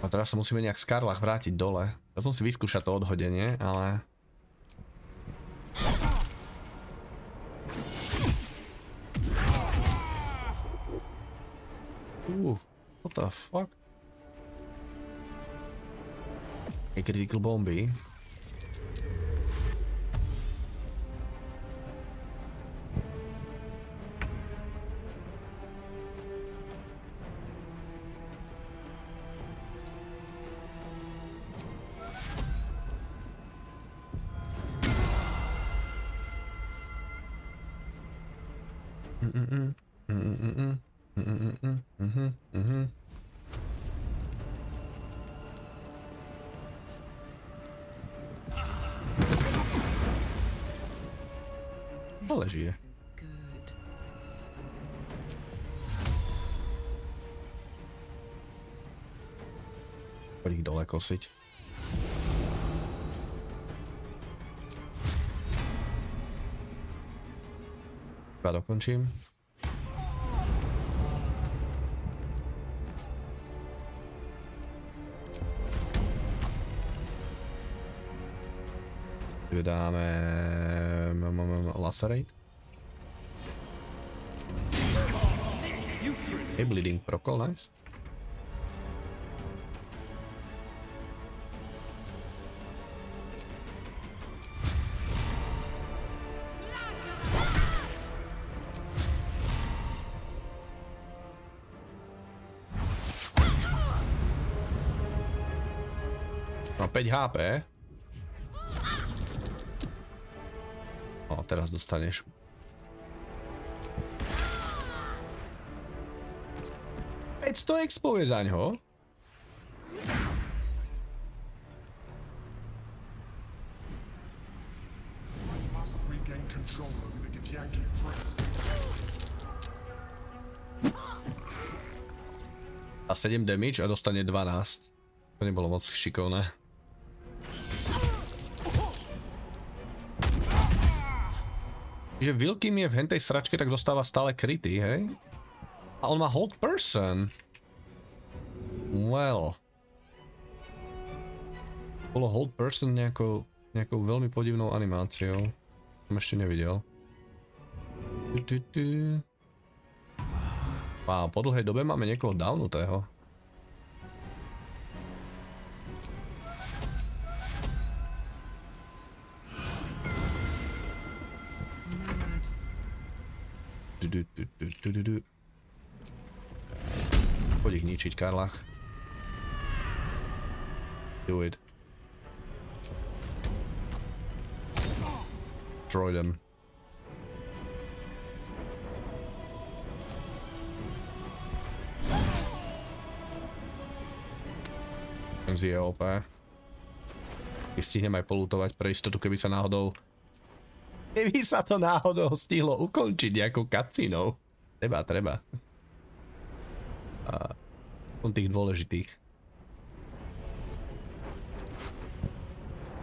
A teraz sa musíme nejak z Karlach vrátiť dole. Ja som si vyskúšať to odhodenie, ale... What the fuck? A critical bomby. Ale žije. Poď ich dole kosiť. Ja dokončím. Dáme lacerate. Hey, bleeding prokol, nice. Má 5 HP. Teraz dostaneš. $500 expo je zaňho. A 7 damage a dostane 12. To nebolo moc šikovné. Že Will, kým je v hentej sračke, tak dostáva stále kryty, hej? A on má hold person. Well. Bolo hold person nejakou veľmi podivnou animáciou. Som ešte nevidel. Wow, po dlhej dobe máme niekoho downutého. Poď ich ničiť, Karlach. Do it. Destroy them. Je OP. Stihnem aj polutovať pre istotu, keby sa to náhodou stihlo ukončiť nejakou cutscenou. Treba. A tých dôležitých.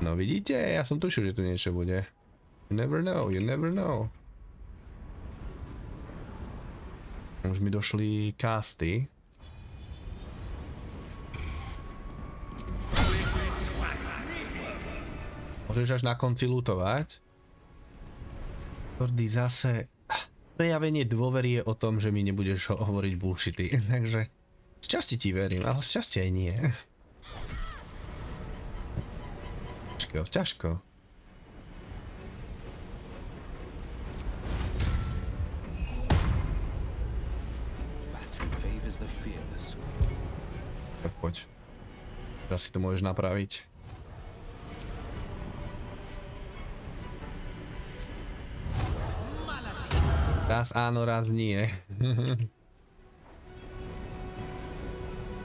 No vidíte, ja som tušil, že tu niečo bude. You never know. Už mi došli casty. Môžeš až na konci lootovať. Kordy zase... Prejavenie dôvery je o tom, že mi nebudeš hovoriť bullshity. Takže... Z časti ti verím, ale z časti aj nie. Ťažko. Tak poď. Teraz si to môžeš napraviť. Raz áno, raz nie.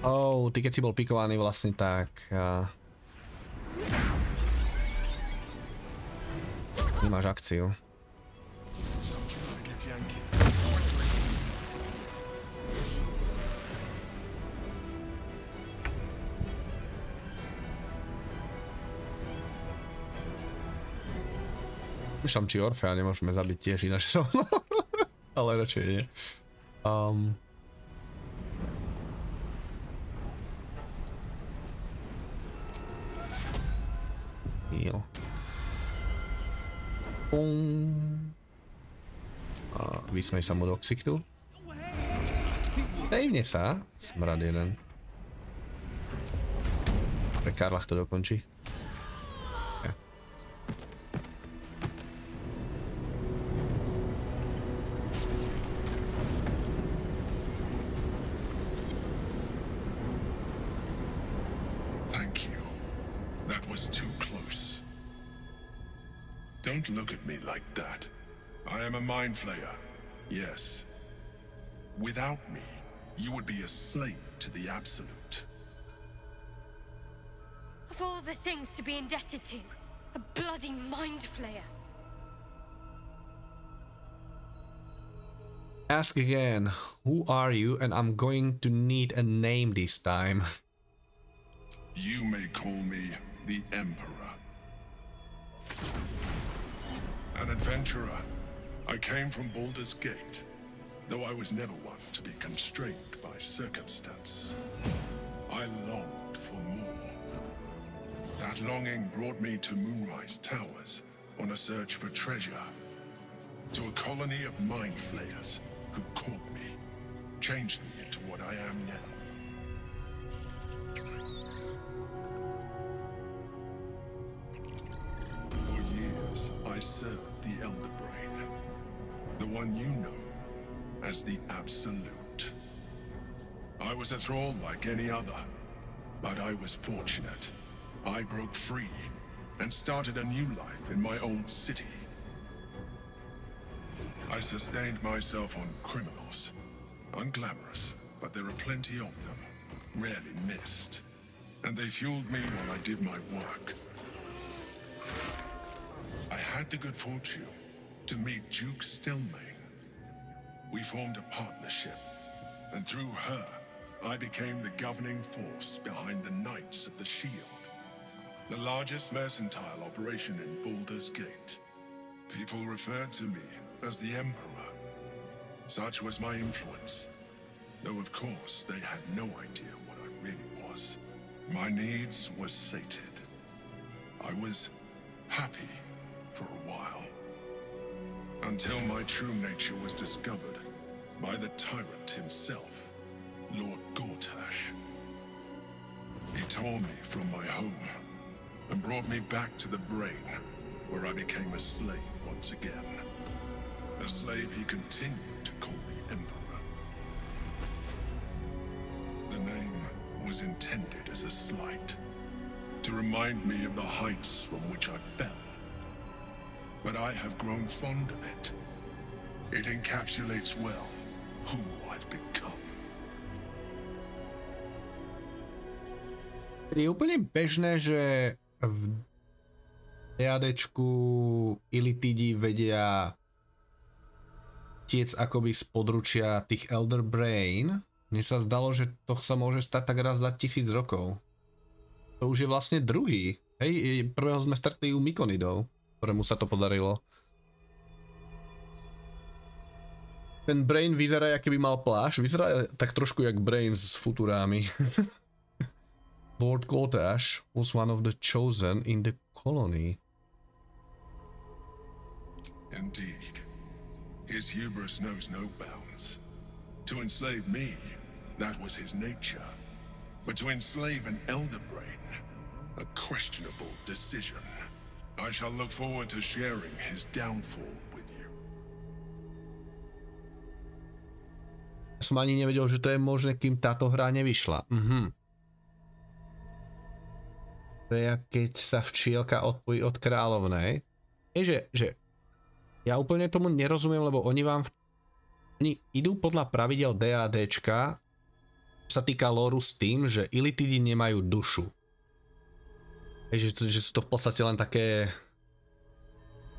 Oh, ty keď si bol pikovaný vlastne tak... Nemáš akciu. Myšľam, či Orfea nemôžeme zabiť tiež, ináč som... Ale radšej nie. Diel. Vysmej sa mu do ksichtu. Dejvne sa. Smrad jeden. Pre Karlach to dokončí. Ja. Thank you. That was too close. Don't look at me like that. I am a mind flayer. Yes. Without me, you would be a slave to the absolute. Of all the things to be indebted to, a bloody mind flayer. Ask again. Who are you? And I'm going to need a name this time. You may call me the Emperor. An adventurer. I came from Baldur's Gate, though I was never one to be constrained by circumstance. I longed for more. That longing brought me to Moonrise Towers on a search for treasure, to a colony of mind flayers who caught me, changed me into what I am now. For years, I served the Elder Brain, the one you know as the Absolute. I was a thrall like any other, but I was fortunate. I broke free and started a new life in my old city. I sustained myself on criminals. Unglamorous, but there are plenty of them, rarely missed. And they fueled me while I did my work. I had the good fortune to meet Duke Stelmane. We formed a partnership, and through her, I became the governing force behind the Knights of the Shield, the largest mercantile operation in Baldur's Gate. People referred to me as the Emperor. Such was my influence, though of course they had no idea what I really was. My needs were sated. I was happy for a while, until my true nature was discovered by the tyrant himself, Lord Gortash. He tore me from my home and brought me back to the Brain, where I became a slave once again. A slave he continued to call me Emperor. The name was intended as a slight, to remind me of the heights from which I fell. But I have grown fond of it. It encapsulates well who I've become. Je úplne bežné, že v DADčku Illithidi vedia tiec akoby z područia tých Elder Brain. Mne sa zdalo, že to sa môže stať tak raz za 1000 rokov. To už je vlastne druhý. Hej, prvého sme stretli u Mykonidov, ktorému sa to podarilo. Ten Brain vyzerá, aký by mal plášť. Vyzerá tak trošku jak Brain s Futurámi. Lord Gortash was one of the chosen in the colony. Indeed. His hubris knows no bounds. To enslave me, that was his nature. But to enslave an Elder Brain, a questionable decision. I shall look forward to sharing his downfall with you. Som ani nevedel, že to je možné, kým táto hra nevyšla. To je, keď sa včielka odpojí od kráľovnej. Je, že ja úplne tomu nerozumiem, lebo oni idú podľa pravidel DADčka, sa týka lóru s tým, že Illithidi nemajú dušu. Že sú to v podstate len také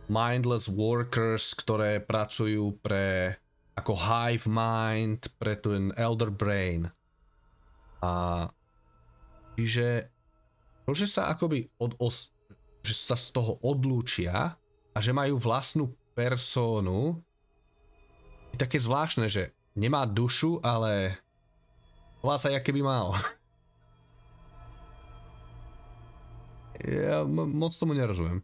mindless workers, ktoré pracujú pre ako hive mind, pre ten Elder Brain. A čiže to, že sa akoby že sa z toho odlúčia a že majú vlastnú persónu, je také zvláštne, že nemá dušu, ale volá sa, aké by mal. Ja moc tomu nerozumiem.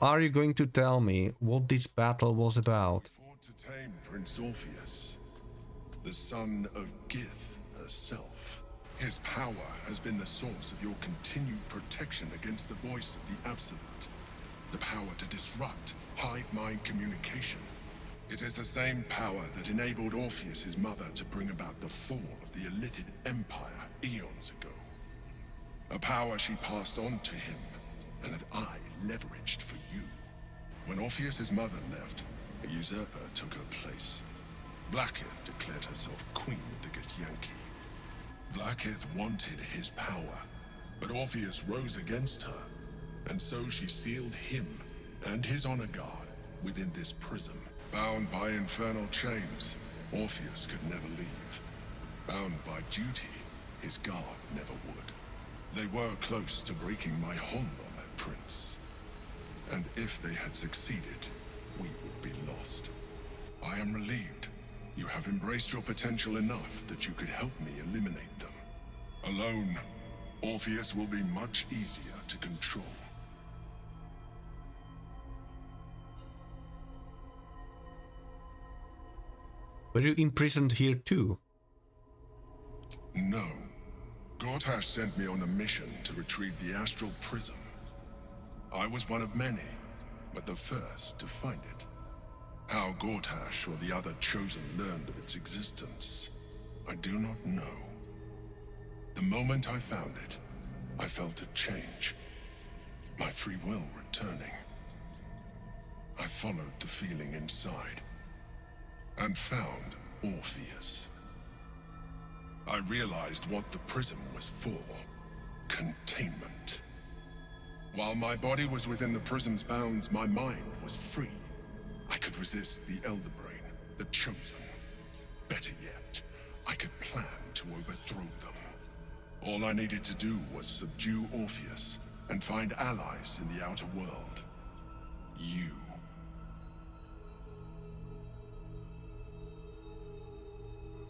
Are you going to tell me what this battle was about? We fought to tame Prince Orpheus, the son of Gith herself. His power has been the source of your continued protection against the voice of the Absolute. The power to disrupt hive mind communication. It is the same power that enabled Orpheus's mother to bring about the fall of the Illithid Empire eons ago. A power she passed on to him, and that I leveraged for you. When Orpheus's mother left, a usurper took her place. Vlaakith declared herself queen of the Githyanki. Vlaakith wanted his power, but Orpheus rose against her, and so she sealed him and his honor guard within this prison. Bound by infernal chains, Orpheus could never leave. Bound by duty, his guard never would. They were close to breaking my hold on that prince. And if they had succeeded, we would be lost. I am relieved. You have embraced your potential enough that you could help me eliminate them. Alone, Orpheus will be much easier to control. Were you imprisoned here too? No. Gortash sent me on a mission to retrieve the astral prism. I was one of many, but the first to find it. How Gortash or the other chosen learned of its existence, I do not know. The moment I found it, I felt a change. My free will returning. I followed the feeling inside, and found Orpheus. I realized what the prism was for. Containment. While my body was within the prism's bounds, my mind was free. I could resist the Elder Brain, the Chosen. Better yet, I could plan to overthrow them. All I needed to do was subdue Orpheus and find allies in the outer world. You.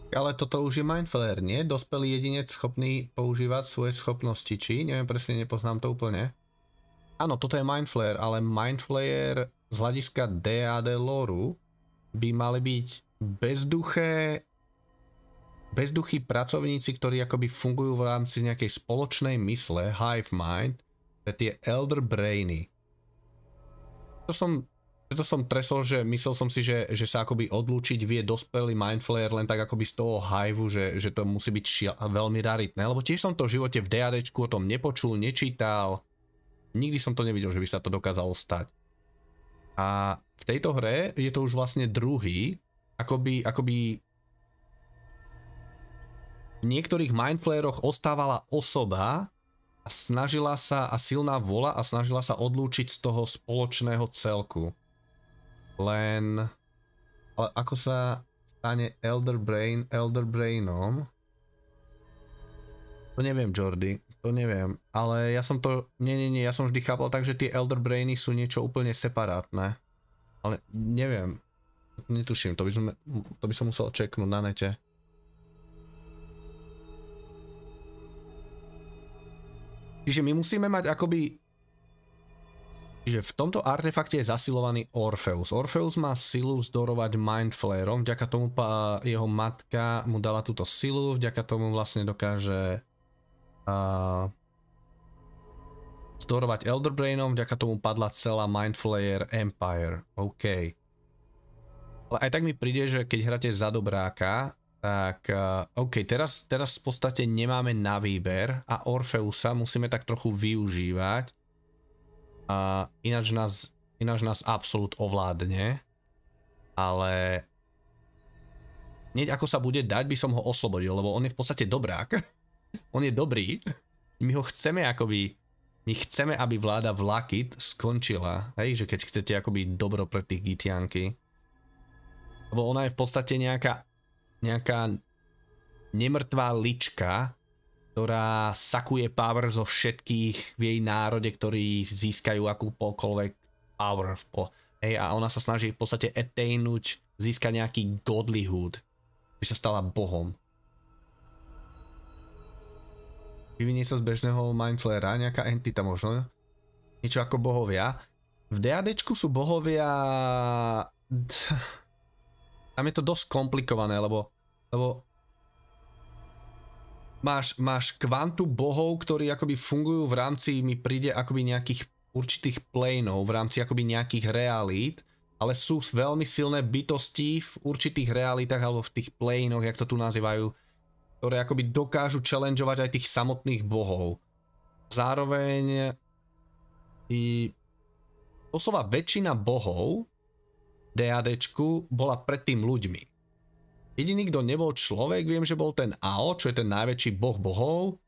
Ale toto už je mindflayer, nie? Dospelý jedinec schopný používať svoje schopnosti, či? Neviem presne, nepoznám to úplne. Áno, toto je mindflayer, ale mindflayer z hľadiska D&D loru by mali byť bezduchí pracovníci, ktorí akoby fungujú v rámci nejakej spoločnej mysle, hive mind, pre tie elder brainy. Preto som tresol, že myslel som si, že sa akoby odlúčiť vie dospelý mindflayer len tak akoby z toho hiveu, že to musí byť veľmi raritné, lebo tiež som to v živote v D&Dčku o tom nepočul, nečítal, nikdy som to nevidel, že by sa to dokázalo stať. A v tejto hre je to už vlastne druhý, akoby v niektorých mindflayeroch ostávala osoba a snažila sa, a silná vôľa a snažila sa odlúčiť z toho spoločného celku. Ale ako sa stane Elder Brainom? To neviem, Jordi, to neviem. Ale ja som to, nie, ja som vždy chápal tak, že tie Elder Brainy sú niečo úplne separátne. Ale neviem, netuším, to by som musel čeknúť na nete. Čiže my musíme mať akoby... Čiže v tomto artefakte je zasilovaný Orpheus. Orpheus má silu vzdorovať mindflayerom, vďaka tomu jeho matka mu dala túto silu, vďaka tomu vlastne dokáže vzdorovať Elderbrainom, vďaka tomu padla celá mindflayer Empire. OK. Ale aj tak mi príde, že keď hráte za dobráka, tak OK, teraz v podstate nemáme na výber a Orpheusa musíme tak trochu využívať. Ináč nás absolút ovládne, ale hneď ako sa bude dať, by som ho oslobodil, lebo on je v podstate dobrák. On je dobrý. My ho chceme my chceme, aby vláda Vlaakith skončila, hej, že keď chcete akoby dobro pre tých Githyanki. Lebo ona je v podstate nejaká nemrtvá lička, ktorá sakuje power zo všetkých v jej národe, ktorí získajú akúkoľvek power. A ona sa snaží v podstate attainúť, získať nejaký godlyhood, by sa stala bohom. Vyvinie sa z bežného mindflayera, nejaká entita možno. Niečo ako bohovia. V DADčku sú bohovia... Tam je to dosť komplikované, lebo máš kvantu bohov, ktorí akoby fungujú v rámci, mi príde akoby nejakých určitých plénov, v rámci akoby nejakých realít, ale sú veľmi silné bytosti v určitých realitách alebo v tých plénoch, jak to tu nazývajú, ktoré akoby dokážu challengeovať aj tých samotných bohov. Zároveň i doslova väčšina bohov DADčku bola predtým ľuďmi. Jediný, kto nebol človek, viem, že bol ten Ao, čo je ten najväčší boh bohov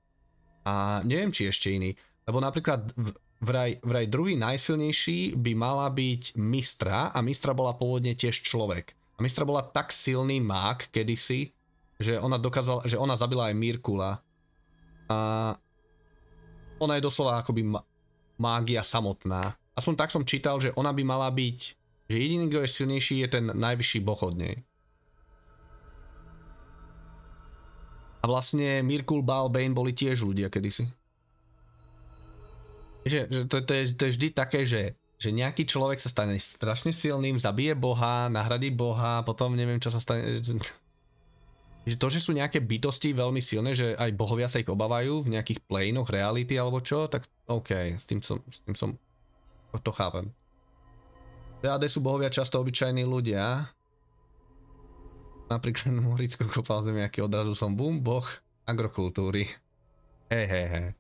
a neviem, či ešte iný. Lebo napríklad vraj druhý najsilnejší by mala byť Mistra a Mistra bola pôvodne tiež človek. A Mistra bola tak silný mák kedysi, že ona zabila aj Mirkula. A ona je doslova akoby mágia samotná. Aspoň tak som čítal, že ona by mala byť, že jediný, kto je silnejší, je ten najvyšší boh od nej. A vlastne Mirkul, Bane boli tiež ľudia kedysi. To je vždy také, že nejaký človek sa stane strašne silným, zabije boha, nahradí boha, potom neviem, čo sa stane. Že to, že sú nejaké bytosti veľmi silné, že aj bohovia sa ich obávajú v nejakých plénoch, reality alebo čo, tak OK, s tým som to chápem. DAD sú bohovia často obyčajní ľudia. Napríklad Moricko kopal zemiaky, odrazu som boom, boh agrokultúry. Hej.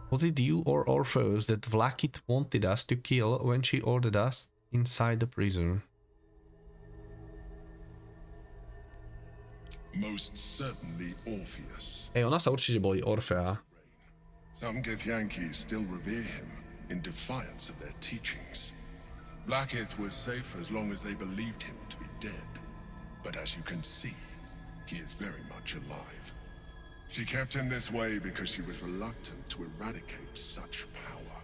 Was it you or Orpheus that Vlakit wanted us to kill when she ordered us inside the prison? Most certainly Orpheus. Hej, ona sa určite boli Orfea. Some Githyanki still revere him in defiance of their teachings. Blackith was safe as long as they believed him to be dead. But as you can see, he is very much alive. She kept him this way because she was reluctant to eradicate such power.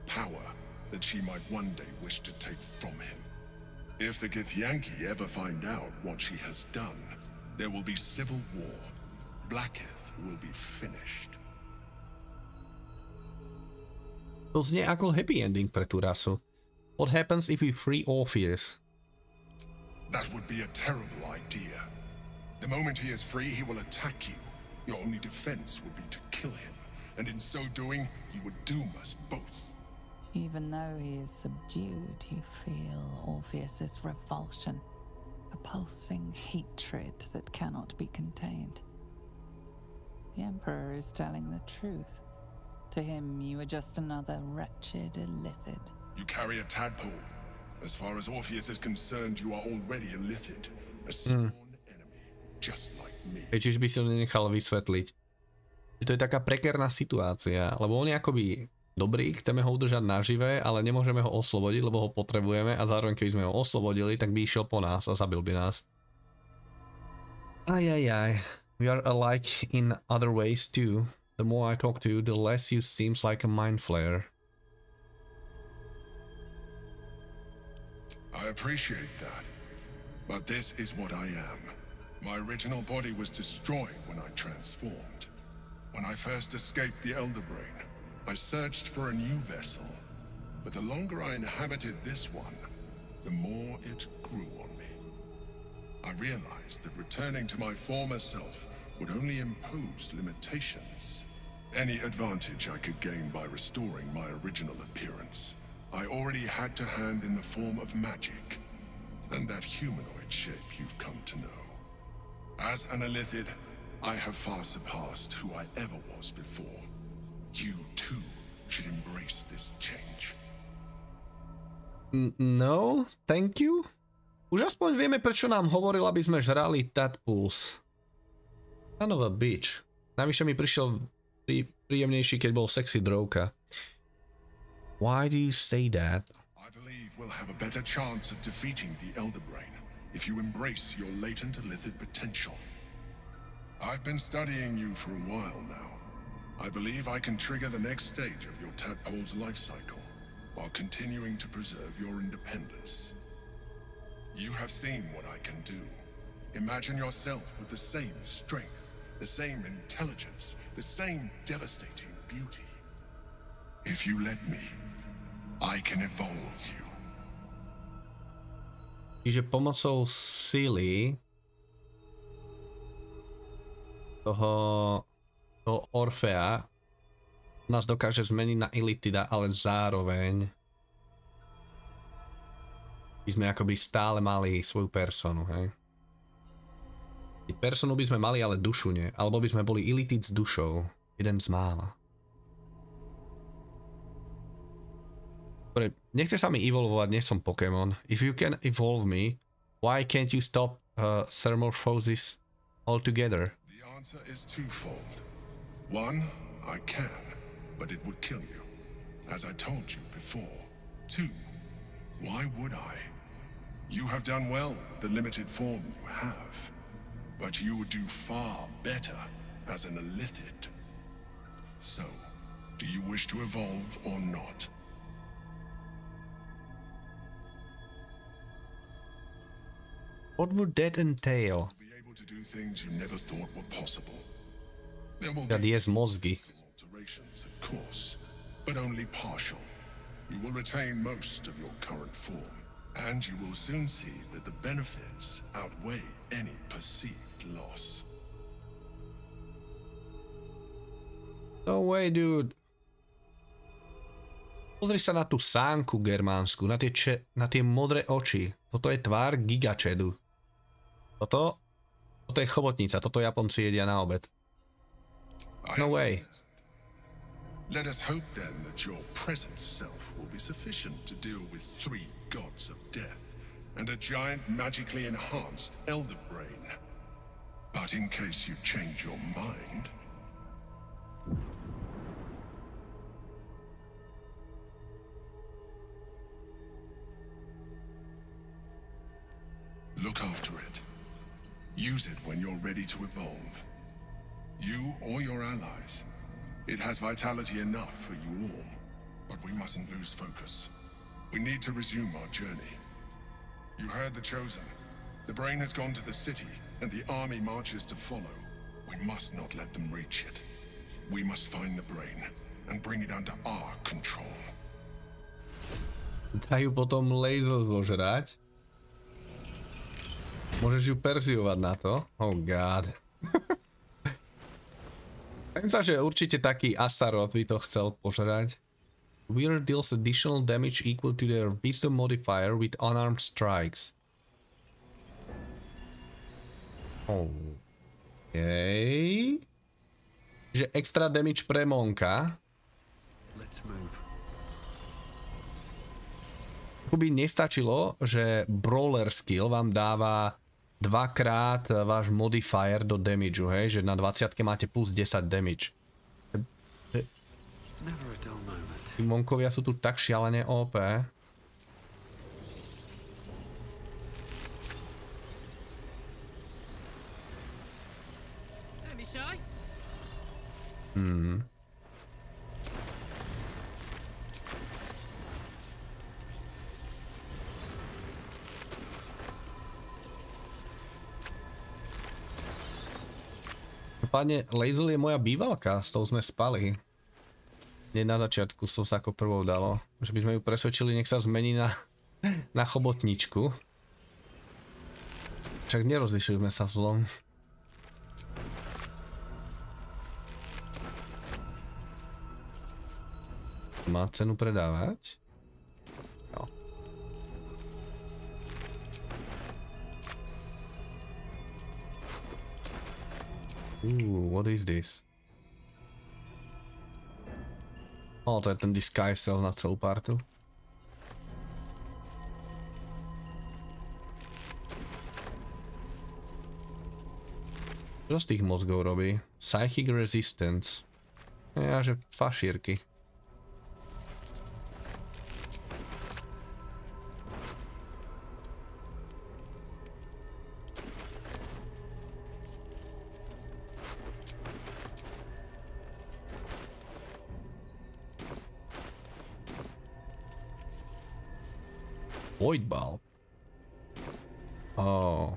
Power that she might one day wish to take from him. If the Githyanki ever find out what she has done, there will be civil war. Blackith will be finished. To znie ako happy ending pre tú rasu. What happens if we free Orpheus? That would be a terrible idea. The moment he is free, he will attack you. Your only defense would be to kill him, and in so doing, he would doom us both. Even though he is subdued, you feel Orpheus's revulsion, a pulsing hatred that cannot be contained. The Emperor is telling the truth. To him, you are just another wretched illithid. You carry a tadpole. As far as Orpheus is concerned, you are already a lithid, a sworn enemy, just like me. Čiže by si to nenechal vysvetliť. To je taká prekerná situácia, lebo on je akoby dobrý, chceme ho udržať nažive, ale nemôžeme ho oslobodiť, lebo ho potrebujeme a zároveň keby sme ho oslobodili, tak by išiel po nás a zabil by nás. Ajajaj. We are alike in other ways too. The more I talk to you, the less you seems like a mind flayer. I appreciate that, but this is what I am. My original body was destroyed when I transformed. When I first escaped the Elder Brain, I searched for a new vessel, but the longer I inhabited this one, the more it grew on me. I realized that returning to my former self would only impose limitations. Any advantage I could gain by restoring my original appearance, I already had to hand in the form of magic, and that humanoid shape you've come to know. As an illithid, I have far surpassed who I ever was before. You too should embrace this change. No, thank you. Už aspoň vieme, prečo nám hovoril, aby sme žrali tadpoles. Son of a bitch. Navyše mi prišiel príjemnejší, keď bol sexy drovka. Why do you say that? I believe we'll have a better chance of defeating the Elder Brain if you embrace your latent illithid potential. I've been studying you for a while now. I believe I can trigger the next stage of your tadpole's life cycle while continuing to preserve your independence. You have seen what I can do. Imagine yourself with the same strength, the same intelligence, the same devastating beauty. If you let me, I can evolve you. Čiže pomocou sily toho Orfea nás dokáže zmeniť na Illithida, ale zároveň by sme akoby stále mali svoju personu, hej? Personu by sme mali, ale dušu nie. Alebo by sme boli Illithid s dušou. Jeden z mála. Dobre, nechce sa mi evolvovať, nie som Pokémon. If you can evolve me, why can't you stop thermorphosis altogether? The answer is twofold. One, I can, but it would kill you, as I told you before. Two, why would I? You have done well with the limited form you have, but you would do far better as an Illithid. So, do you wish to evolve or not? What would that entail? Be able to do things you never thought were possible. There will Ja be jest mozgy. alterations, of course, but only partial. You will retain most of your current form, and you will soon see that the benefits outweigh any perceived loss. No way, dude. Pozri sa na tú sánku germánsku, na tie modré oči. Toto je tvár gigačedu. Toto je chobotnica, toto Japonci jedia na obed. No way. Let us hope then that your present self will be sufficient to deal with 3 gods of death and a giant magically enhanced elder brain. But in case you change your mind... Look after it. Use it when you're ready to evolve. You or your allies. It has vitality enough for you all, but we mustn't lose focus. We need to resume our journey. You heard the Chosen. The brain has gone to the city, and the army marches to follow. We must not let them reach it. We must find the brain, and bring it under our control. Dajú potom laser zožrať. Môžeš ju perziovať na to. Oh god. Viem sa, že určite taký Astaroth by to chcel požrať. Weird deals additional damage equal to their wisdom modifier with unarmed strikes. Okay. Že extra damage pre Monka. By nestačilo, že brawler skill vám dáva 2-krát váš modifier do damageu, hej, že na 20-ke máte plus 10 damage. Tí monkovia sú tu tak šialene OP. Páne, Lazel je moja bývalka, s tou sme spali. Nie na začiatku sa ako prvou dalo. Že by sme ju presvedčili, nech sa zmení na chobotničku. Však nerozlišili sme sa v zlom. Má cenu predávať? Jo. What is this? To je ten disguise cell na celú partu. Čo z tých mozgov robí? Psychic resistance. Ja, že fašírky. Void Ball. Oh.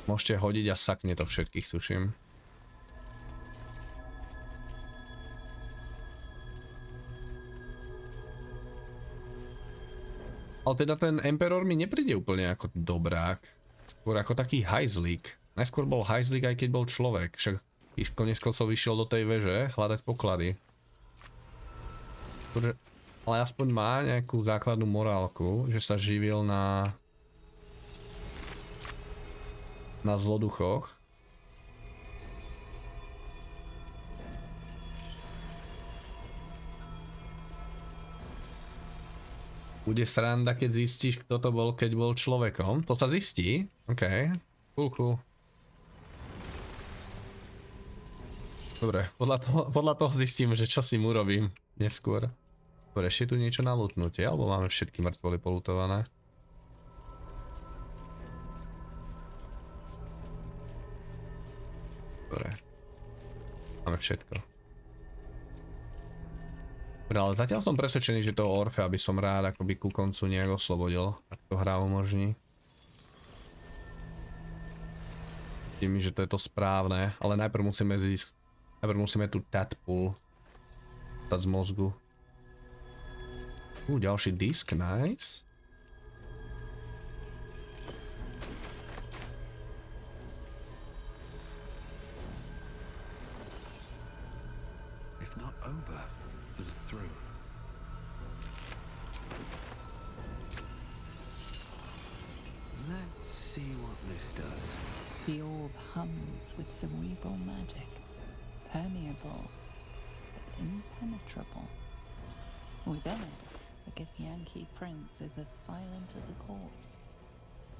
Môžete hodiť a sakne to všetkých, tuším. Ale teda ten Emperor mi nepríde úplne ako dobrák. Skôr ako taký hajzlík. Najskôr bol hajzlík, aj keď bol človek. Však konec koncov vyšiel do tej veže hľadať poklady. Ale aspoň má nejakú základnú morálku, že sa živil na zloduchoch. Bude sranda, keď zistíš, kto to bol, keď bol človekom. To sa zistí. OK. Cool. Dobre, podľa toho zistím, že čo si mu robím neskôr. Dobre, ešte tu niečo na lutnutie, alebo máme všetky mŕtvoly polutované? Dobre. Máme všetko. Dobre, ale zatiaľ som presvedčený, že toho Orfea by som rád akoby ku koncu nejak oslobodil, ak to hra umožní. Vidím, že to je to správne, ale najprv musíme tú tadpool dať z mozgu. Ďalší disk, nice. If not over, then through. Let's see what this does. The orb hums with cerebral magic, permeable but impenetrable. Within it, the Githyanki prince is as silent as a corpse,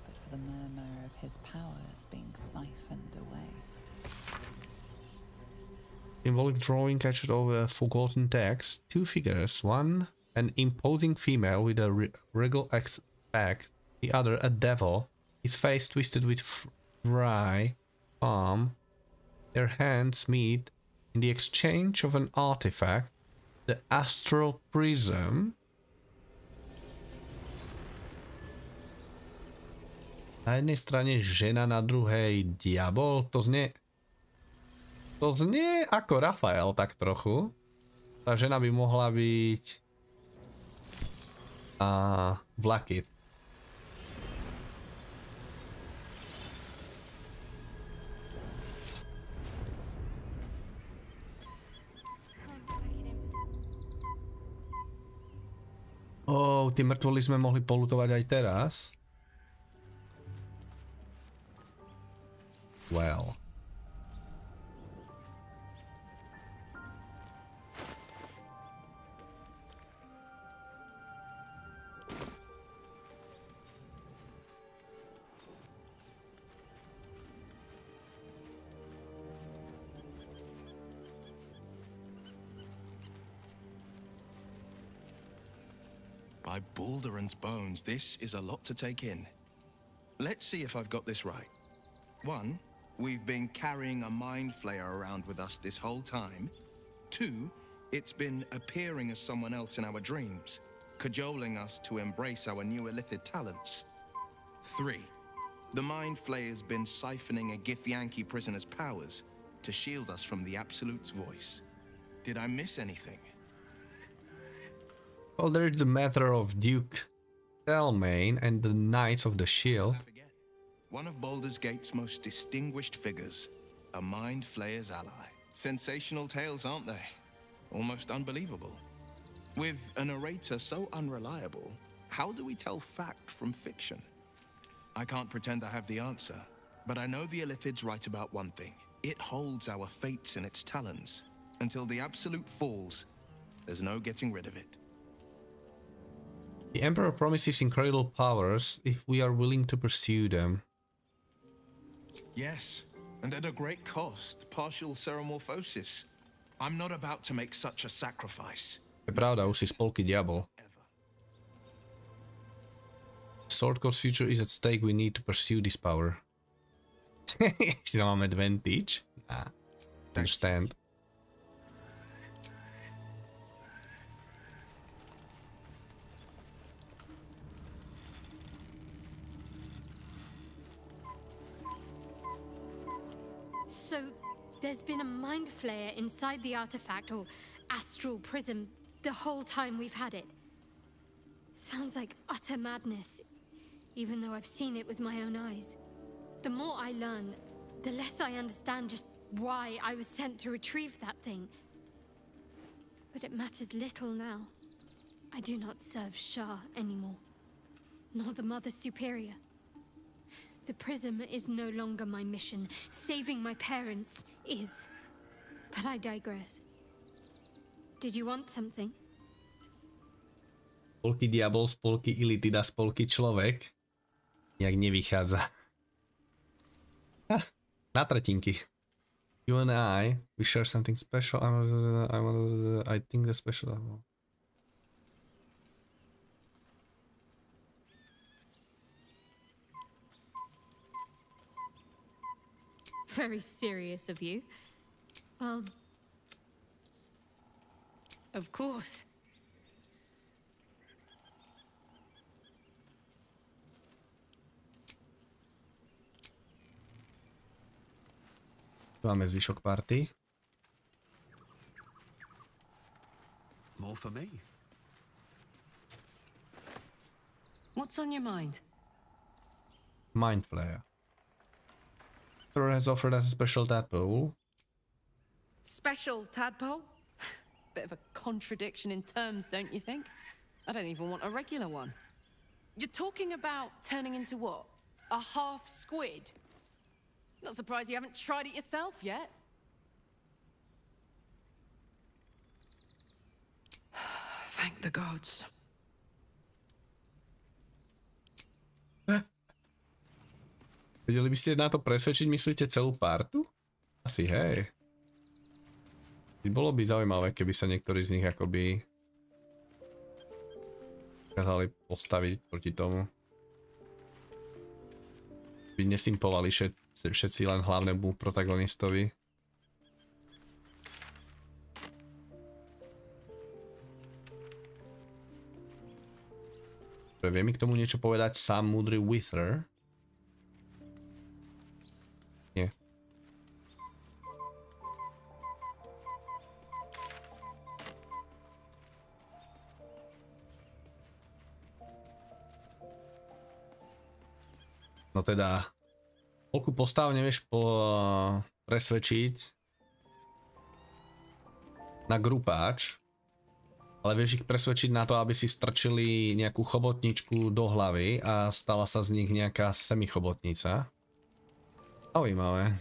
but for the murmur of his powers being siphoned away. Symbolic drawing captured over a forgotten text. Two figures, one an imposing female with a regal aspect, the other a devil, his face twisted with wry palm. Their hands meet in the exchange of an artifact, the astral prism. Na jednej strane žena, na druhej diabol. To znie ako Rafael tak trochu. Tá žena by mohla byť Blackit. Tí mŕtvoly sme mohli polutovať aj teraz. Well. By Baldur's bones, this is a lot to take in. Let's see if I've got this right. 1, we've been carrying a mind flayer around with us this whole time. 2, it's been appearing as someone else in our dreams, cajoling us to embrace our new illithid talents. 3, the mind flayer's been siphoning a Githyanki prisoner's powers to shield us from the Absolute's voice. Did I miss anything? Well, there is the matter of Duke Thelmain and the Knights of the Shield. One of Baldur's Gate's most distinguished figures, a mind flayer's ally. Sensational tales, aren't they? Almost unbelievable. With a narrator so unreliable, how do we tell fact from fiction? I can't pretend I have the answer, but I know the Illithid's right about one thing. It holds our fates in its talons. Until the Absolute falls, there's no getting rid of it. The Emperor promises incredible powers if we are willing to pursue them. Yes, and at a great cost, partial ceremorphosis. I'm not about to make such a sacrifice. Je pravda, už si spolky diabol. Swordcore's future is at stake, we need to pursue this power. Ešte máme advantage. Understand. So, there's been a mind flayer inside the artifact, or astral prism, the whole time we've had it. Sounds like utter madness, even though I've seen it with my own eyes. The more I learn, the less I understand just why I was sent to retrieve that thing. But it matters little now. I do not serve Shah anymore, nor the Mother Superior. The prism is no longer my mission. Saving my parents is. But I digress. Did you want something? Spolky diabol, spolky ilitida, spolky človek. Jak nevychádza. Na tretinky. You and we share something special. I think the special. Very serious of you. Well, of course. Máme zvyšok party. More for me. What's on your mind? Mind Flayer. Emperor has offered us a special tadpole. Special tadpole? Bit of a contradiction in terms, don't you think? I don't even want a regular one. You're talking about turning into what? A half squid? Not surprised you haven't tried it yourself yet. Thank the gods. Vedeli by ste na to presvedčiť, myslíte, celú partu? Asi hej. Bolo by zaujímavé, keby sa niektorí z nich akoby dokázali postaviť proti tomu. By nesimpovali všetci len hlavnému protagonistovi. Vie mi k tomu niečo povedať sám múdry Wither? Nie. No teda, koľku postav nevieš presvedčiť na grupáč, ale vieš ich presvedčiť na to, aby si strčili nejakú chobotničku do hlavy a stala sa z nich nejaká semichobotnica. Zaujímavé.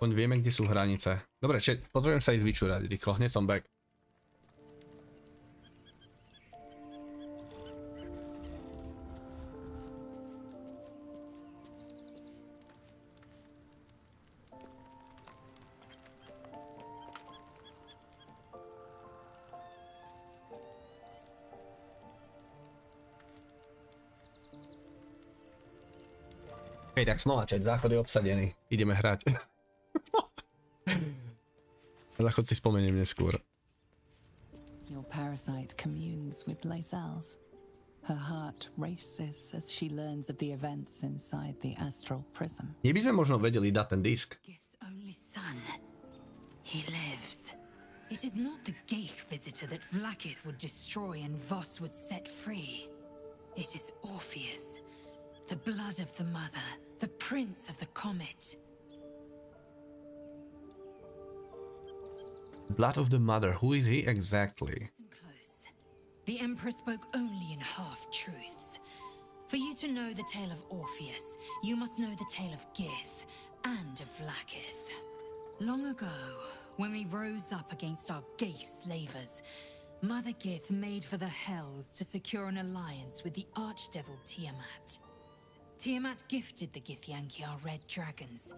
Poď vieme, kde sú hranice. Dobre, potrebujem sa ísť vyčúrať rýchlo, hneď som back. Hej, tak smoláčať, záchod je obsadený. Ideme hrať. Záchod si spomeniem neskôr. Your parasite communes with Lae'zel's. Her heart races as she learns of the events inside the astral prism. Nie by sme možno vedeli dať ten disk. Gith's only son. He lives. It is not the Geich visitor that Vlaakith would destroy and Voss would set free. It is Orpheus, the blood of the mother, the prince of the comet. Blood of the mother, who is he exactly? Listen close. The Emperor spoke only in half-truths. For you to know the tale of Orpheus, you must know the tale of Gith and of Vlaakith. Long ago, when we rose up against our Geich slavers, Mother Gith made for the Hells to secure an alliance with the archdevil Tiamat. Tiamat gifted the Githyanki our red dragons.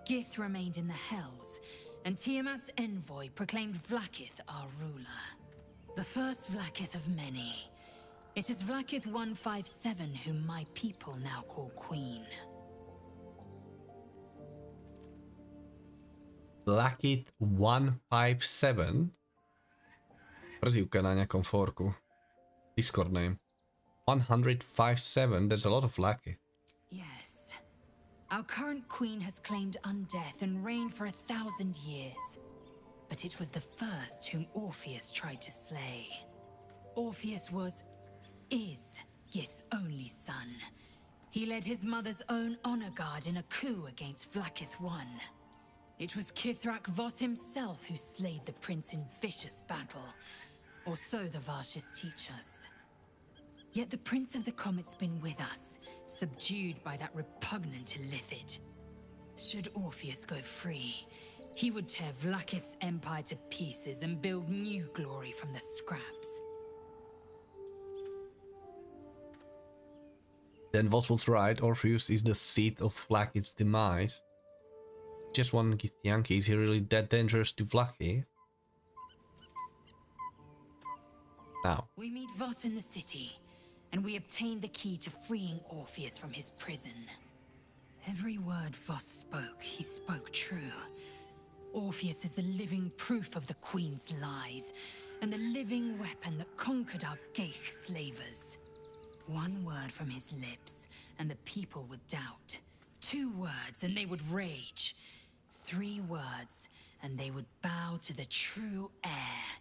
Gith remained in the Hells, and Tiamat's envoy proclaimed Vlaakith our ruler. The first Vlaakith of many. It is Vlaakith 157 whom my people now call Queen. Blackit 157. Prezývka na nejakom forku. Discord name. 157, there's a lot of Blackit. Yes. Our current queen has claimed undeath and reigned for 1,000 years. But it was the first whom Orpheus tried to slay. Orpheus is Gith's only son. He led his mother's own honor guard in a coup against Vlaakith I. It was Kithrak Voss himself who slayed the prince in vicious battle, or so the Varshes teach us. Yet the Prince of the Comet's been with us, subdued by that repugnant Illithid. Should Orpheus go free, he would tear Vlaakith's empire to pieces and build new glory from the scraps. Then what was right, Orpheus is the seat of Vlaakith's demise. Just one Githyanki, is he really that dangerous to Vlaakith? Now. We meet Voss in the city, and we obtain the key to freeing Orpheus from his prison. Every word Voss spoke, he spoke true. Orpheus is the living proof of the Queen's lies, and the living weapon that conquered our Geich slavers. One word from his lips, and the people would doubt. 2 words, and they would rage. 3 words, and they would bow to the true heir.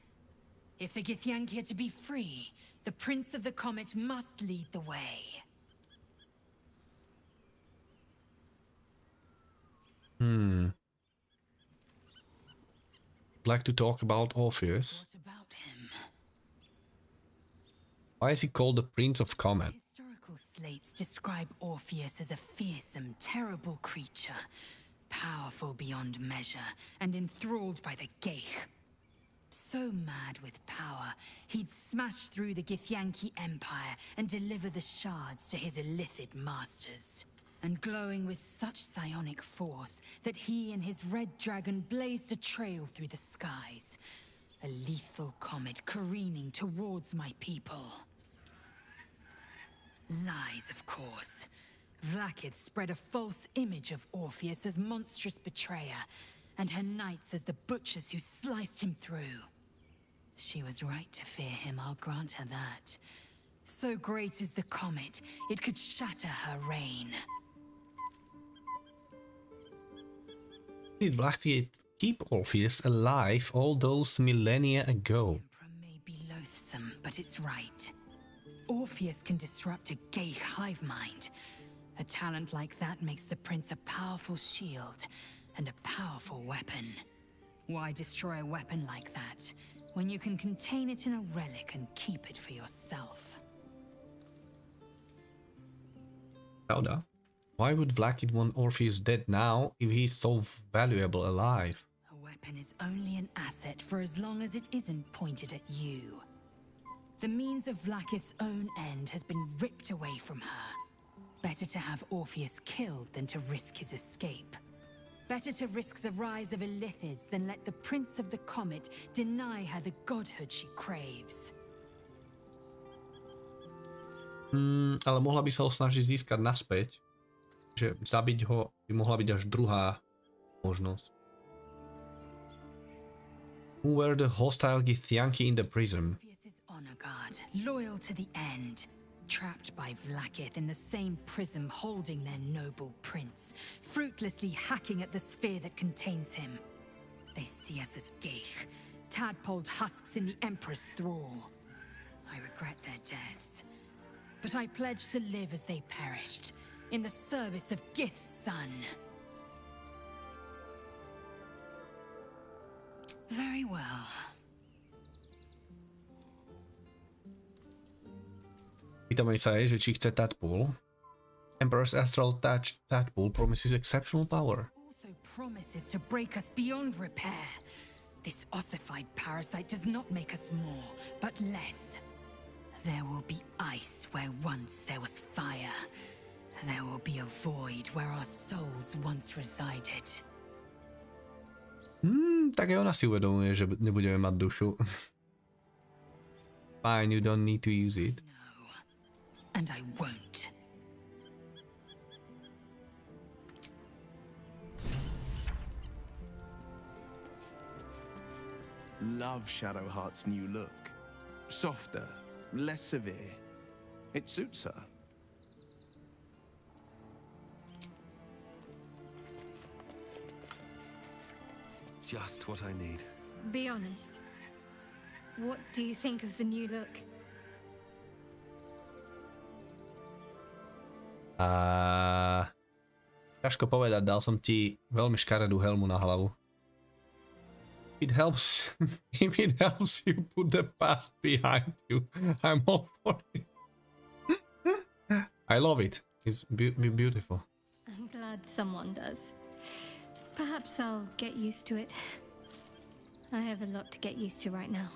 If the Githyanki are to be free, the Prince of the Comet must lead the way. I'd like to talk about Orpheus. What about him? Why is he called the Prince of Comet? Historical slates describe Orpheus as a fearsome, terrible creature, powerful beyond measure, and enthralled by the Geich. So mad with power, he'd smash through the Githyanki Empire and deliver the shards to his Illithid masters. And glowing with such psionic force that he and his red dragon blazed a trail through the skies. A lethal comet careening towards my people. Lies, of course. Vlaakith spread a false image of Orpheus as monstrous betrayer, and her knights as the butchers who sliced him through. She was right to fear him, I'll grant her that. So great is the comet, it could shatter her reign. Did Vlaakith keep Orpheus alive all those millennia ago? The Emperor may be loathsome, but it's right. Orpheus can disrupt a Geich hive mind. A talent like that makes the prince a powerful shield and a powerful weapon. Why destroy a weapon like that when you can contain it in a relic and keep it for yourself? Pravda? Why would Vlaakith want Orpheus dead now if he's so valuable alive? A weapon is only an asset for as long as it isn't pointed at you. The means of Vlaakith's own end has been ripped away from her. Better to have Orpheus killed than to risk his escape. Better to risk the rise of Illithids than let the Prince of the Comet deny her the godhood she craves. Ale mohla by sa ho snažiť získať naspäť. Že zabiť ho by mohla byť až druhá možnosť. Who were the hostile Githyanki in the prison? Orpheus's honor guard, loyal to the end. Trapped by Vlaakith in the same prism holding their noble prince, fruitlessly hacking at the sphere that contains him. They see us as Geich, tadpoled husks in the Emperor's thrall. I regret their deaths, but I pledge to live as they perished, in the service of Gith's son. Very well. Pýtame sa jej, že či chce tadpole. Emperor's astral tadpole promises exceptional power. Also promises to break us beyond repair. This ossified parasite does not make us more, but less. There will be ice where once there was fire. There will be a void where our souls once resided. Tak aj ona si uvedomuje, že nebudeme mať dušu. Fine, you don't need to use it. No, and I won't. love Shadowheart's new look. Softer, less severe. It suits her. Just what I need. Be honest. What do you think of the new look? Ťažko povedať, dal som ti veľmi škaredú helmu na hlavu. If it helps you put the past behind you, I'm all for it. I love it. It's beautiful. I'm glad someone does. Perhaps I'll get used to it. I have a lot to get used to right now.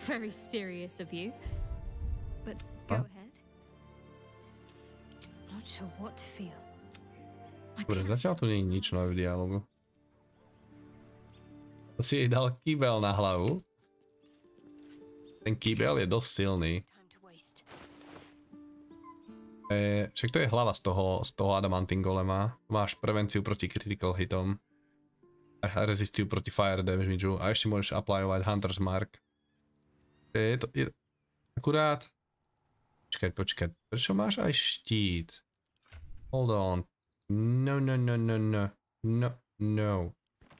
Very serious of you. But go ahead. Not sure what to feel. Dobre, zatiaľ tu nie je nič nové v dialogu. To si jej dal kýbel na hlavu. Ten kýbel je dosť silný. Však to je hlava z toho adamantin golema. Máš prevenciu proti critical hitom. A rezistiu proti fire damage. A ešte môžeš aplyovať Hunter's Mark. Je akurát... Počkať. Prečo máš aj štít? Hold on.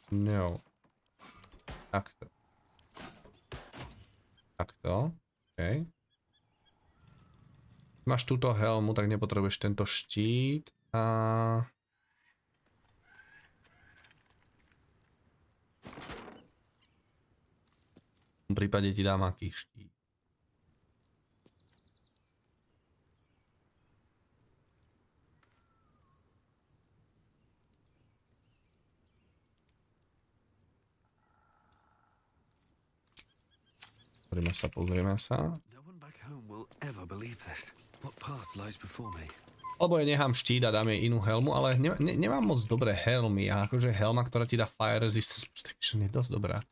No. Takto. OK. Máš túto helmu, tak nepotrebuješ tento štít. A... v tom prípade ti dám aký štít. Pozrieme sa. Alebo ja nechám štít a dám jej inú helmu, ale nemám moc dobré helmy a akože helma, ktorá ti dá fire resistance protection, je dosť dobrá.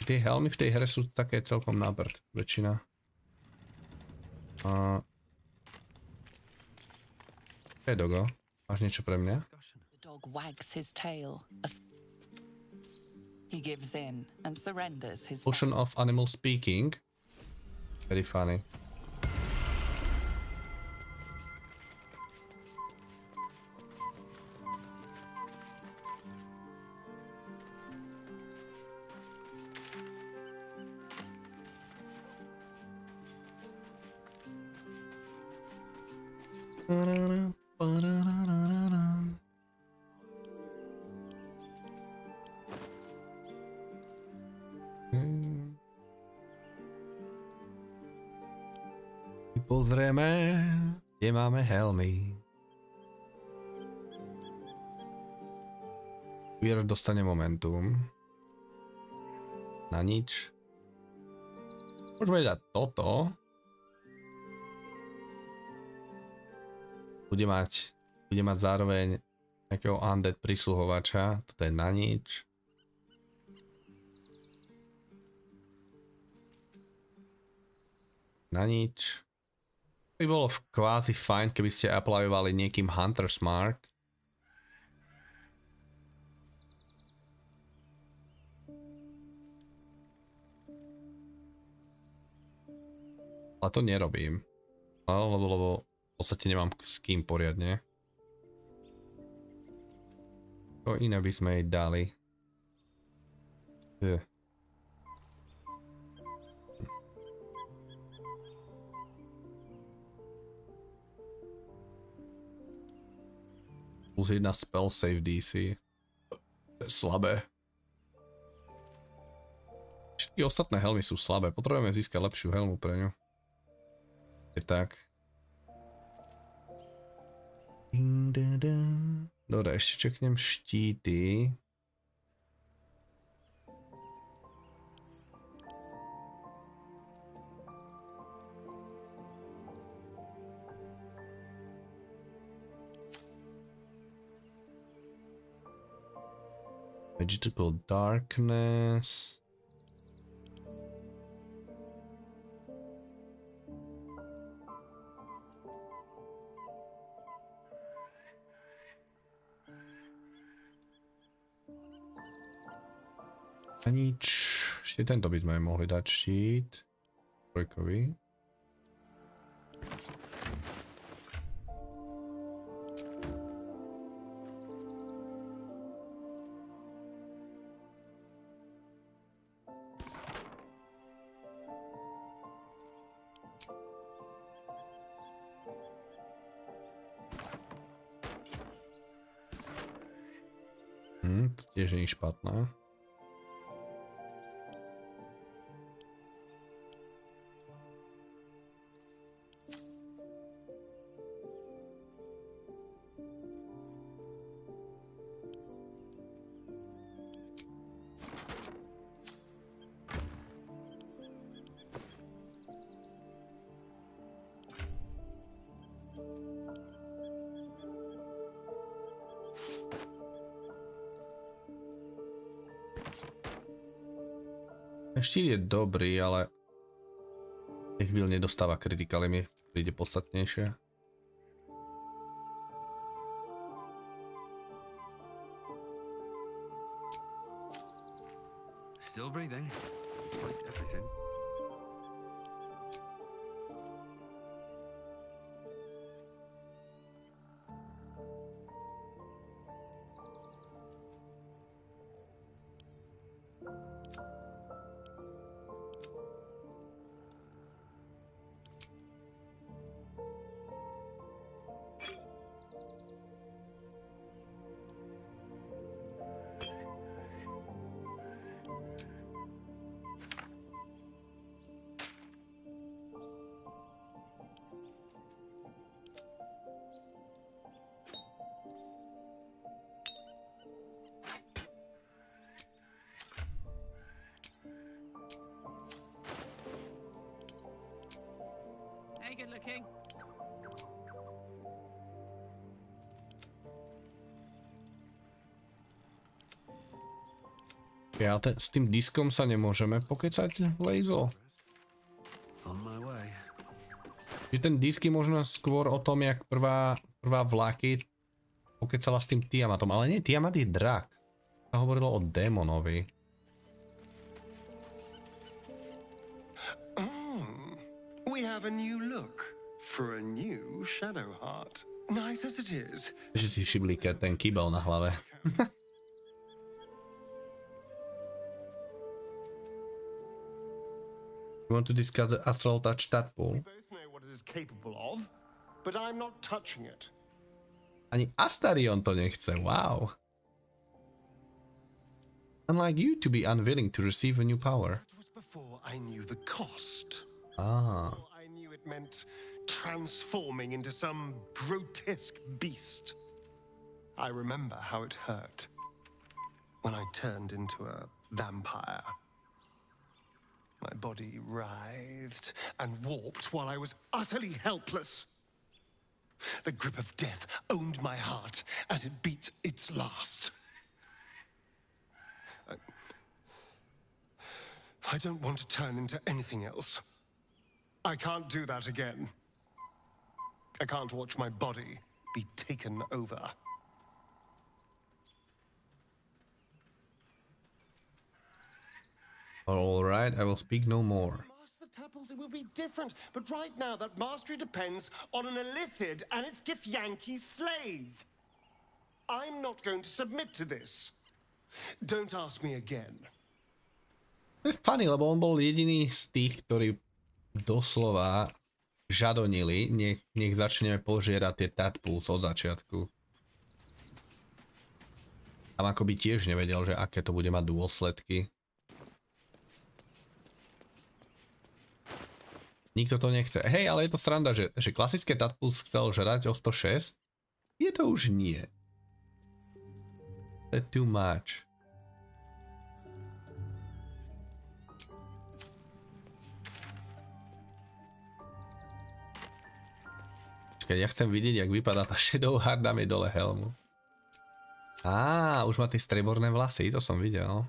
Tie helmy v tej hre sú také celkom na prd, väčšina. Hej, Dogo, máš niečo pre mňa? Potion of animal speaking. Very funny. Pozrieme, kde máme helmy. Weird dostane momentum. Na nič. Môžeme dať toto. Bude mať zároveň nejakého undead prisluhovača. Toto je na nič. Na nič. By bolo kvázi fajn, keby ste aplyovali niekým Hunter's Mark. Ale to nerobím. Lebo v podstate nemám s kým poriadne. To iné by sme jej dali. Plus 1 spell save DC. To je slabé. Všetky ostatné helmy sú slabé. Potrebujeme získať lepšiu helmu pre ňu. Je tak. Dobre, ešte čeknem štíty. Magical darkness. A nič. Ešte tento by sme mohli dať štít. Trojkový. To tiež nie je špatná. Štít je dobrý, ale nech chvíľ nedostáva kritikály, mi príde podstatnejšie. Still breathing, despite everything. Good looking. Ja, s tým diskom sa nemôžeme pokecať, Lejzo. Že ten disk je možno skôr o tom, jak prvá vlaky pokecala s tým Tiamatom, ale nie, Tiamat je drak. A hovorilo o démonovi. We have a new look for a new shadow heart. Nice as it is. Že si všimli ten kýbel na hlave. You want to discuss the astral touch tadpole? We both know what it is capable of, but I'm not touching it. Ani Astarion to nechce, wow. Unlike you to be unwilling to receive a new power. It was before I knew the cost. Ah. I knew it meant transforming into some grotesque beast. I remember how it hurt when I turned into a vampire. My body writhed and warped while I was utterly helpless. The grip of death owned my heart as it beat its last. I don't want to turn into anything else. I can't do that again. I can't watch my body be taken over. All right, I will speak no more. Master Tapples, it will be different, but right now that mastery depends on an Elithid and its Githyanki slave. I'm not going to submit to this. Don't ask me again. To je funny, lebo on bol jediný z tých, ktorí doslova žadonili, nech začneme požierať tie tadpoles od začiatku. Tam akoby tiež nevedel, že aké to bude mať dôsledky. Nikto to nechce. Hej, ale je to sranda, že klasické tadpoles chcel žrať o 106. Je to už nie. To je too much. Počkaj, ja chcem vidieť, jak vypadá tá Shadowheart, dáme dole helmu. Á, už má tie streborné vlasy, to som videl.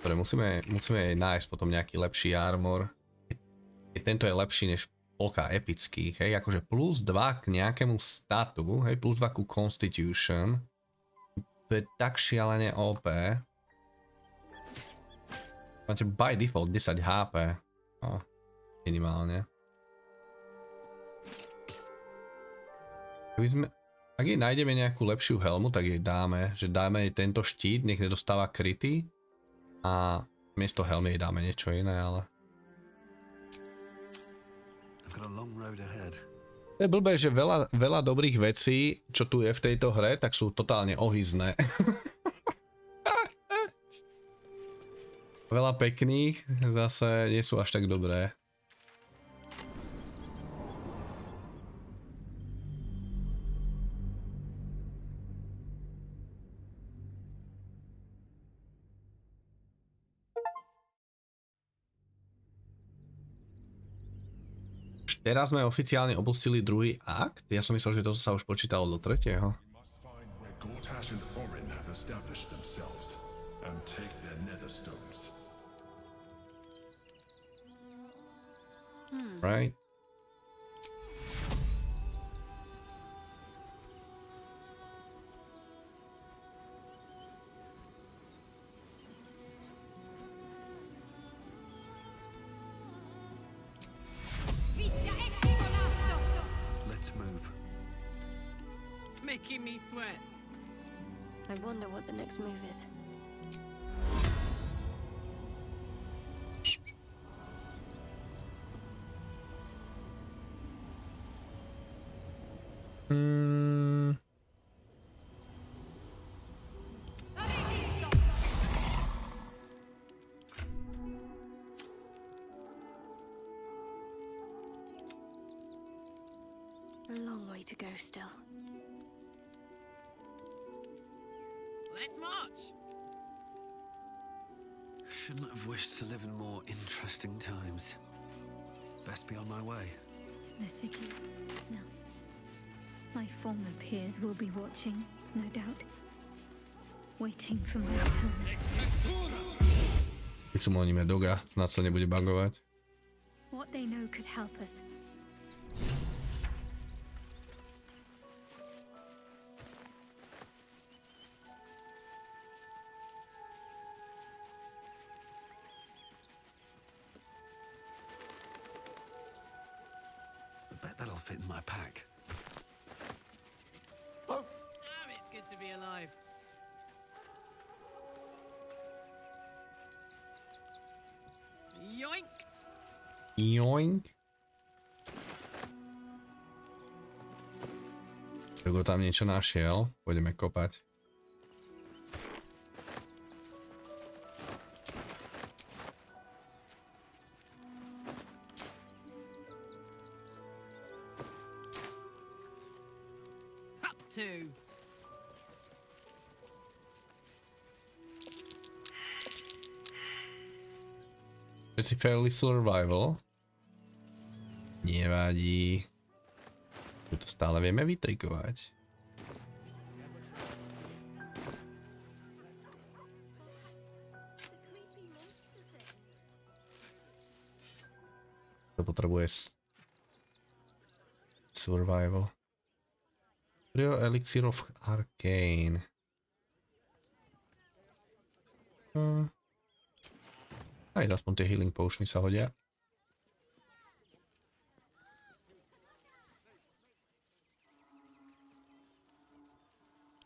Dobre, musíme jej nájsť potom nejaký lepší armor. Tento je lepší než polka epických, hej, akože plus 2 k nejakému statu, hej, plus 2 ku Constitution. To je tak šialene OP. Máte by default 10 HP. No, minimálne. Ak jej nájdeme nejakú lepšiu helmu, tak jej dáme. Že dáme jej tento štít, nech nedostáva kryty. A miesto helmy jej dáme niečo iné, ale... To je blbé, že veľa dobrých vecí, čo tu je v tejto hre, tak sú totálne ohyzné. Veľa pekných zase nie sú až tak dobré. Teraz sme oficiálne opustili druhý akt. Ja som myslel, že to sa už počítalo do tretieho. Right. Making me sweat. I wonder what the next move is. A long way to go still. Let's march! Shouldn't have wished to live in more interesting times. Best be on my way. The city now. My former peers will be watching, no doubt. Waiting for my return. Keď summoníme doga, snad sa nebude bugovať. What they know could help us. That'll fit in my pack. Oh, it's good to be alive. Yoink! Yoink. Kto tam niečo našiel, pôjdeme kopať. Two. Všetci fairly survival. Nevadí. Tu to stále vieme vytrikovať. To potrebuje survival. Trio Elixir of Arcane. Aj aspoň tie healing potiony sa hodia.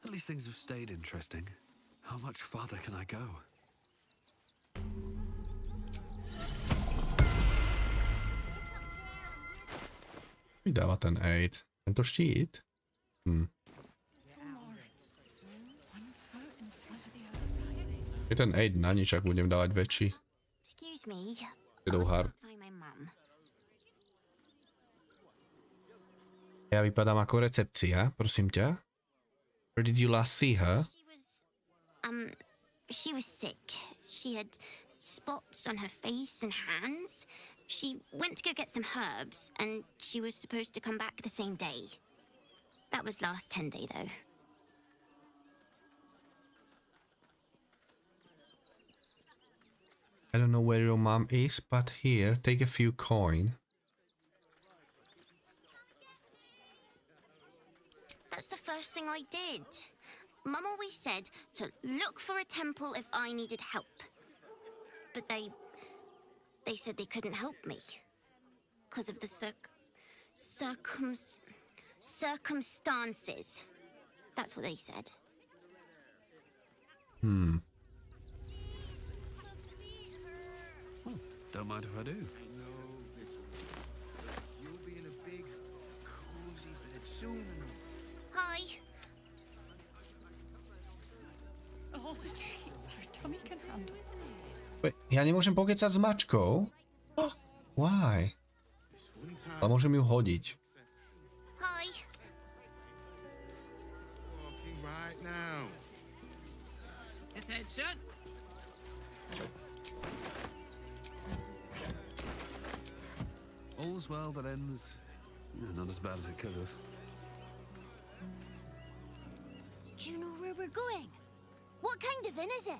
At least things have stayed interesting. How much farther can I go? Vydáva ten aid. Tento štít. Je ten aid na nič, ak budem dávať väčší. Ja vypadám ako recepcia, prosím ťa. Where did you last see her? She was sick. She had spots on her face and hands. She went to go get some herbs, and she was supposed to come back the same day. That was last 10-day, though. I don't know where your mom is, but here, take a few coin. That's the first thing I did. Mum always said to look for a temple if I needed help. But they said they couldn't help me. Because of the circumstances. That's what they said. Well, don't mind if I do. You'll be in a big, cozy bed soon enough. Hi. All the treats her tummy can handle. Wait, ja nemôžem pokecať s mačkou? Oh, why? Ale môžem ju hodiť. Hi. Walking right now. Attention. All's well that ends not as bad as it could have. Do you know where we're going? What kind of inn is it?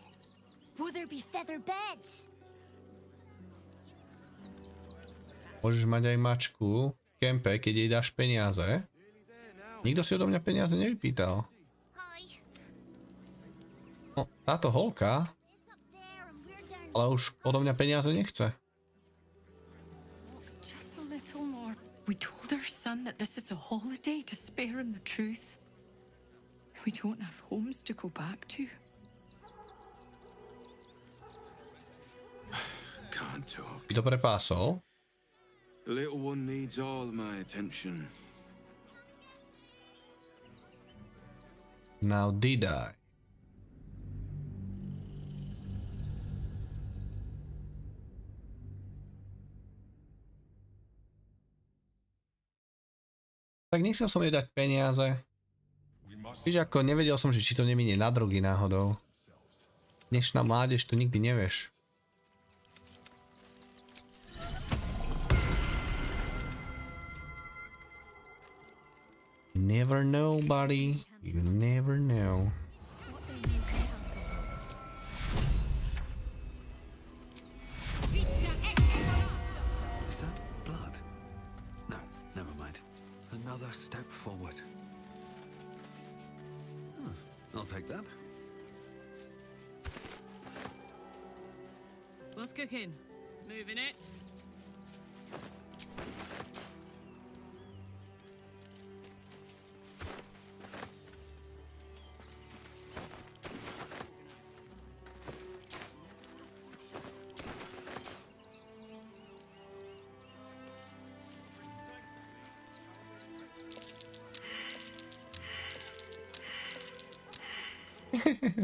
Will there be feather beds? Môžeš mať aj mačku v kempe, keď jej dáš peniaze. Nikto si odo mňa peniaze nevypýtal. No, táto holka, ale už odo mňa peniaze nechce. Just a little more. We told our son that this is a holiday to spare him the truth. We don't have homes to go back to. Can't talk. By to prepásol. The little one needs all of my attention. Now did I? Tak nechcel som jej dať peniaze. Víš ako, nevedel som, že či to neminie na drogy náhodou. Dnešná mládež, to nikdy nevieš. You never know, buddy. You never know. Is that blood? No, never mind. Another step forward. I'll take that. What's cooking? Moving it.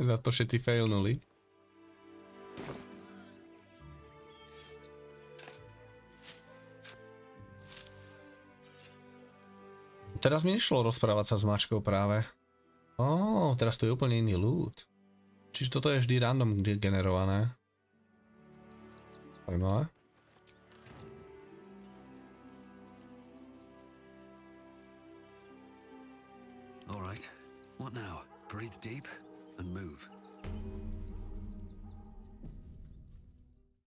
Za to všetci failnuli. Teraz mi nešlo rozprávať sa s mačkou práve. Teraz to je úplne iný loot. Čiže toto je vždy random generované. Zaujímavé. All right. What now? Breathe deep.